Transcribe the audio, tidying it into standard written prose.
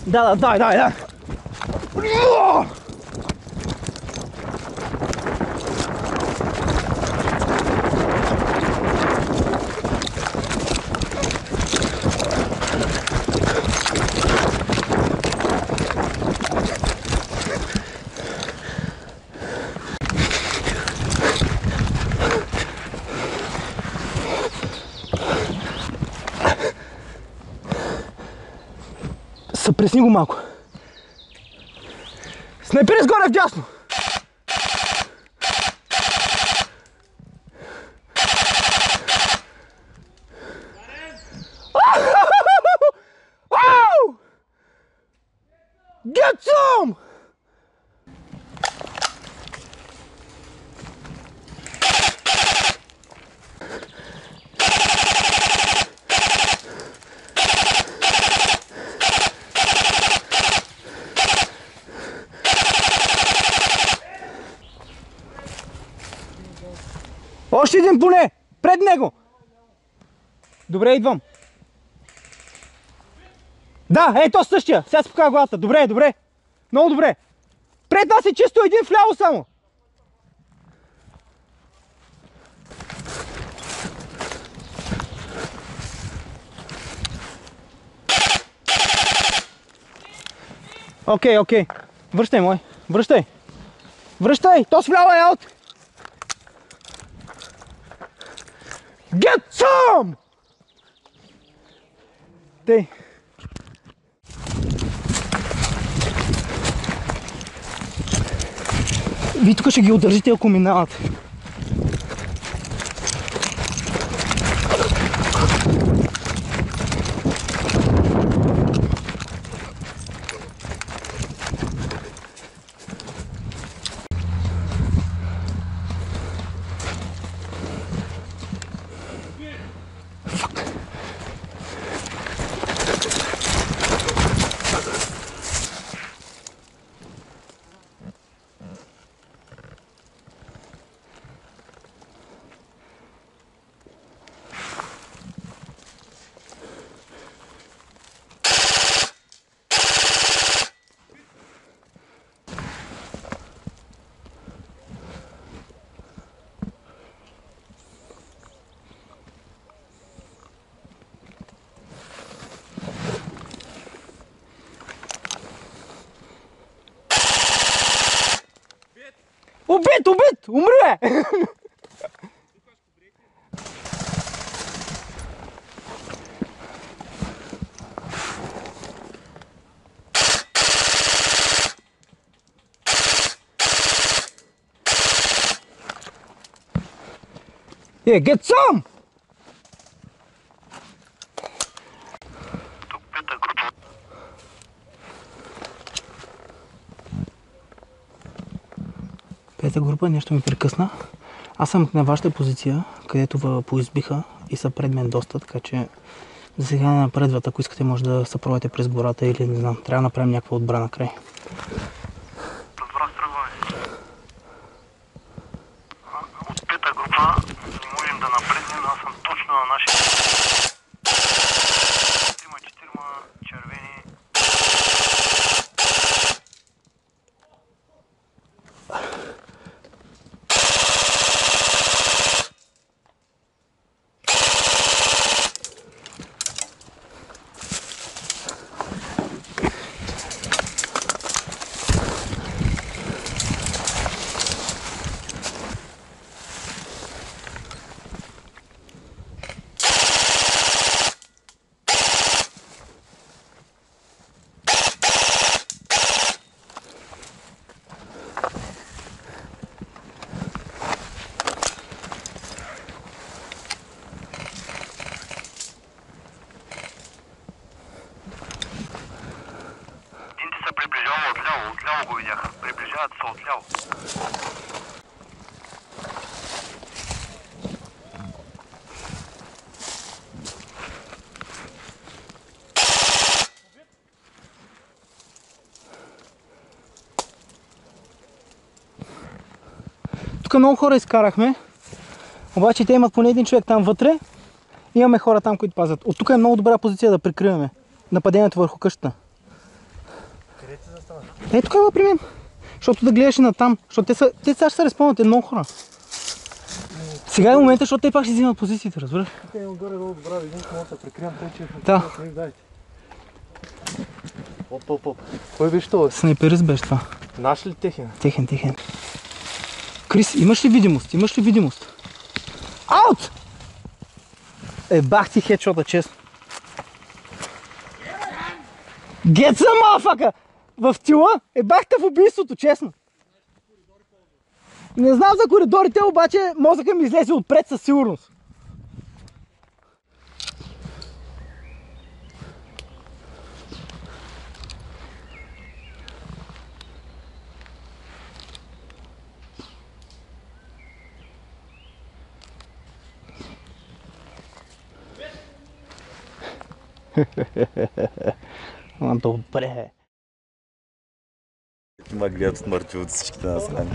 Да, дай. Съпресни го малко. Снайпери сгоре вдясно! Get some! Още един поне! Пред него! Добре, идвам. Да, ето същия! Сега се покажа главата. Добре. Много добре. Пред нас е чисто един вляво само. Окей. Връщай, мой. Връщай! То с вляво е аут! Get some! Тей. Вие тук ще ги удържите, ако минават. Убит! Умри, бе! Yeah, get some! Пета група, нещо ми прекъсна. Аз съм на вашата позиция, където поизбиха и са пред мен доста, така че за сега не напредват. Ако искате, може да се проведете през гората или не знам, трябва да направим някаква отбрана край. От пета група не можем да напреднем, аз съм точно на нашия. 3-4 червени. Отляво го видяха. Приближават се отляво. Тук много хора изкарахме, обаче те имат поне един човек там вътре. Имаме хора там, които пазят. От тук е много добра позиция да прикриваме нападението върху къщата. Ето това при мен. Защото да гледаш и на там. Защото те сега ще се респълнат много хора. Сега е момента, защото те пак ще взимат позициите, разбираш? Тук имам горе-долу добра видимост, мога да се прикривам, тъй че Да. дайте. Оп. Кой беше това? Снайперист беше това. Наш ли техен? Техен. Крис, имаш ли видимост? Аут! Бах ти хедшота, честно. Get some motherfucker! В тила? Бах те в убийството, честно. Не знам за коридорите, обаче мозъка ми излезе отпред със сигурност. Добре. Ма гледат смърти от всичките насрани.